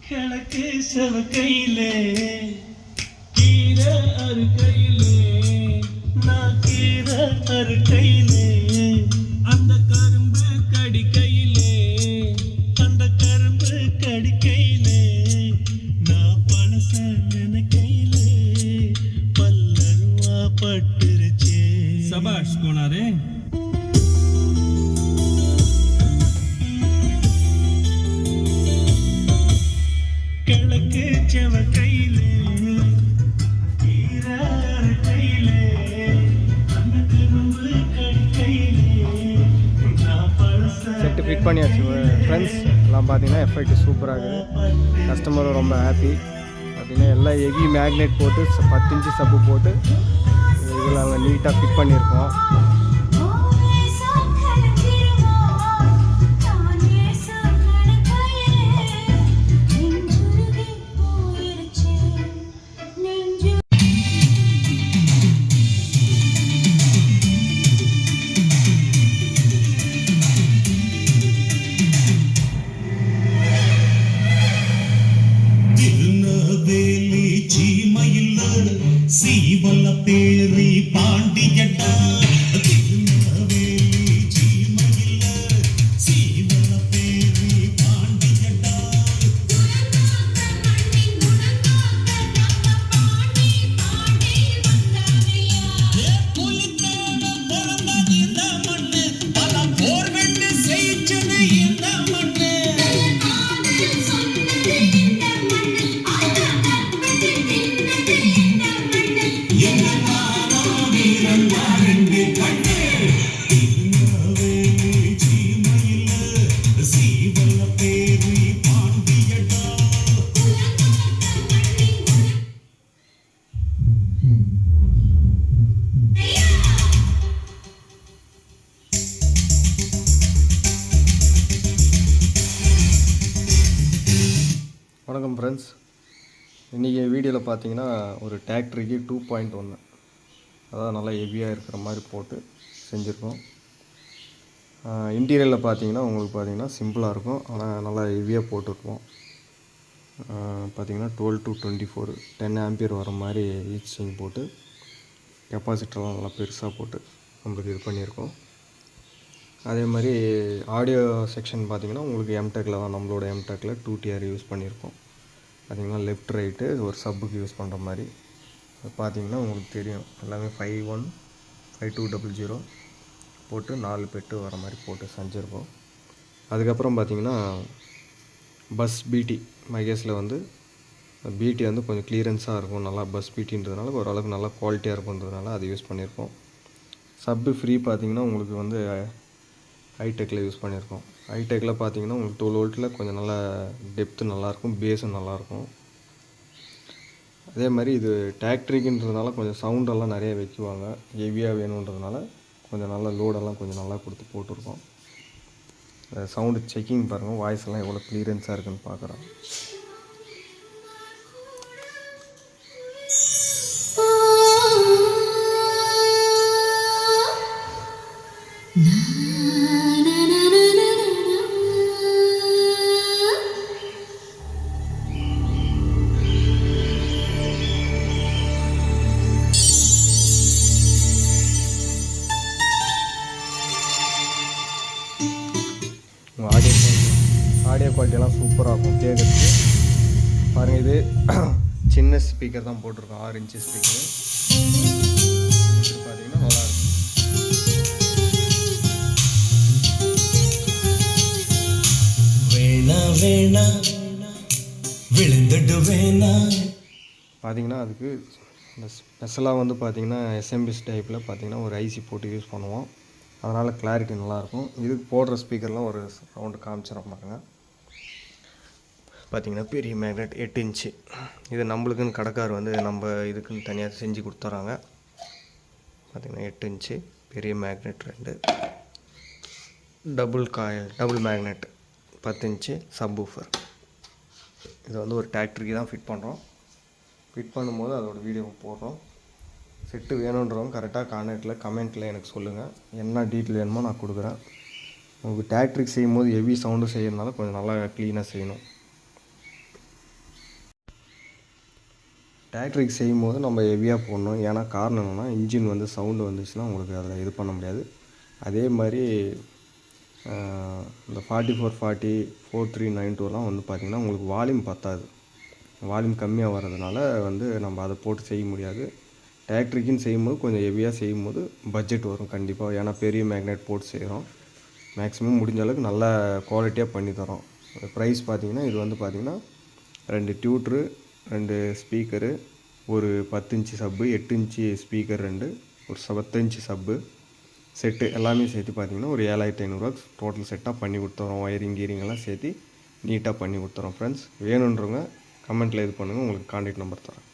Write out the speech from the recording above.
கிழக்கு செவ கையிலே கீரை அரு கையிலே நான் கீரை அரு கையிலே அந்த கரும்பு கடி கையிலே அந்த கரும்பு கடி கையிலே நான் பழச நினைக்கையிலே பல்லருவா பட்டுருச்சே. சபாஷ் கோனாரே. கிழக்கு செவ கையிலே கீராறு கையிலே அந்த கரும்பு கடி கையிலே நான் பழச. செட்டு ஃபிட் பண்ணியாச்சு ஃப்ரெண்ட்ஸ். எல்லாம் பார்த்தீங்கன்னா எஃபெக்ட் சூப்பராக இருக்குது. கஸ்டமரும் ரொம்ப ஹாப்பி. பார்த்தீங்கன்னா எல்லாம் ஹெவி மேக்னெட் போட்டு 10 இன்ச்சு சப்பு போட்டு இதில் அவங்க நீட்டாக ஃபிட் பண்ணியிருக்கோம். சீவல பேரி பாண்டியடா வணக்கம் ஃப்ரெண்ட்ஸ். இன்றைக்கி வீடியோவில் பார்த்தீங்கன்னா ஒரு டிராக்டருக்கு 2.1 அதாவது நல்லா ஹெவியாக இருக்கிற மாதிரி போட்டு செஞ்சுருக்கோம். இன்டீரியரில் பார்த்தீங்கன்னா உங்களுக்கு பார்த்தீங்கன்னா சிம்பிளாக இருக்கும், ஆனால் நல்லா ஹெவியாக போட்டிருக்கோம். பார்த்தீங்கன்னா 12 to 24 10 ஆம்பியர் வர மாதிரி ஈச் ஸ்விங் போட்டு கெப்பாசிட்டர்லாம் நல்லா பெருசாக போட்டு நம்மளுக்கு இது பண்ணியிருக்கோம். அதே மாதிரி ஆடியோ செக்ஷன் பார்த்திங்கன்னா உங்களுக்கு எம்டெக்கில் தான், நம்மளோட எம்டெக்கில் 2TR யூஸ் பண்ணியிருக்கோம். பார்த்திங்கன்னா லெஃப்ட் ரைட்டு ஒரு சப்புக்கு யூஸ் பண்ணுற மாதிரி. அது பார்த்திங்கன்னா உங்களுக்கு தெரியும் எல்லாமே 51 5200 போட்டு 4 பெட்டு வர மாதிரி போட்டு செஞ்சுருக்கோம். அதுக்கப்புறம் பார்த்திங்கன்னா பஸ் பிடி மைகேஸில் வந்து பிடி வந்து கொஞ்சம் கிளியரன்ஸாக இருக்கும், நல்லா பஸ் பிடின்றதுனால ஓரளவுக்கு நல்லா குவாலிட்டியாக இருக்குன்றதுனால அது யூஸ் பண்ணியிருக்கோம். சப்பு ஃப்ரீ பார்த்திங்கன்னா உங்களுக்கு வந்து ஹைடெக்கில் யூஸ் பண்ணியிருக்கோம். ஹைடெக்கில் பார்த்தீங்கன்னா உங்களுக்கு 12 வோல்ட்டில் கொஞ்சம் நல்லா டெப்த்து நல்லாயிருக்கும், பேஸும் நல்லாயிருக்கும். அதே மாதிரி இது டிராக்டரிக்குன்றதுனால கொஞ்சம் சவுண்டெல்லாம் நிறைய வைக்குவாங்க, ஹெவியாக வேணுன்றதுனால கொஞ்சம் நல்லா லோடெல்லாம் கொஞ்சம் நல்லா கொடுத்து போட்டிருக்கோம். சவுண்டு செக்கிங் பாருங்கள், வாய்ஸ் எல்லாம் எவ்வளோ கிளியரன்ஸாக இருக்குதுன்னு பார்க்குறோம். ஆடியோ குவாலிட்டியெல்லாம் சூப்பராக இருக்கும் கேட்குறதுக்கு. பாருங்கள், இது சின்ன ஸ்பீக்கர் தான் போட்டிருக்கோம், 6 இன்ச்சு ஸ்பீக்கரு. பார்த்தீங்கன்னா நல்லாயிருக்கும். பார்த்தீங்கன்னா அதுக்கு இந்த ஸ்பெஷலாக வந்து பார்த்திங்கன்னா எஸ்எம்பிஎஸ் டைப்பில் பார்த்திங்கன்னா ஒரு ஐசி போட்டு யூஸ் பண்ணுவோம், அதனால் கிளாரிட்டி நல்லாயிருக்கும். இதுக்கு போடுற ஸ்பீக்கர்லாம் ஒரு சவுண்டு காமிச்சிடும் பாருங்கள். பார்த்திங்கன்னா பெரிய மேக்னெட் 8 இன்ச்சு. இது நம்மளுக்குன்னு கடைக்கார் வந்து நம்ம இதுக்குன்னு தனியாக செஞ்சு கொடுத்துறாங்க. பார்த்திங்கன்னா 8 இன்ச்சு பெரிய magnet 2, double magnet 10 inch subwoofer. இது வந்து ஒரு டிராக்டருக்கு தான் ஃபிட் பண்ணுறோம். ஃபிட் பண்ணும்போது அதோடய வீடியோ போடுறோம். செட்டு வேணுன்றவங்க கரெக்டாக கமெண்ட்டில் எனக்கு சொல்லுங்கள், என்ன டீட்டெயில் வேணுமோ நான் கொடுக்குறேன். உங்களுக்கு டிராக்டருக்கு செய்யும் போது ஹெவி சவுண்டு செய்யறதுனால கொஞ்சம் நல்லா க்ளீனாக செய்யணும். டிராக்டருக்கு செய்யும்போது நம்ம ஹெவியாக போடணும். ஏன்னா காரணம் என்னென்னா இன்ஜின் வந்து சவுண்டு வந்துச்சுன்னா உங்களுக்கு அதில் இது பண்ண முடியாது. அதே மாதிரி இந்த 4440 4392லாம் வந்து பார்த்திங்கன்னா உங்களுக்கு வால்யூம் பத்தாது. வால்யூம் கம்மியாக வர்றதுனால வந்து நம்ம அதை போட்டு செய்ய முடியாது. டிராக்டருக்குன்னு செய்யும்போது கொஞ்சம் ஹெவியாக செய்யும்போது பட்ஜெட் வரும் கண்டிப்பாக. ஏன்னா பெரிய மேக்னெட் போட்டு செய்கிறோம். மேக்ஸிமம் முடிஞ்ச அளவுக்கு நல்லா குவாலிட்டியாக பண்ணி தரோம். ப்ரைஸ் பார்த்திங்கன்னா இது வந்து பார்த்திங்கன்னா 2 டியூட்ரு, 2 ஸ்பீக்கரு, ஒரு 10 இன்ச்சு சப்பு, 8 இன்ச்சு ஸ்பீக்கர் 2, ஒரு 10 இன்ச்சு சப்பு செட்டு எல்லாமே சேர்த்து பார்த்திங்கன்னா ஒரு 7500 டோட்டல் செட்டாக பண்ணி கொடுத்துறோம். ஒயரிங் கீரிங் எல்லாம் சேர்த்து நீட்டாக பண்ணி கொடுத்துறோம் ஃப்ரெண்ட்ஸ். வேணுன்றவங்க கமெண்ட்டில் இது பண்ணுங்கள், உங்களுக்கு கான்டாக்ட் நம்பர் தரேன்.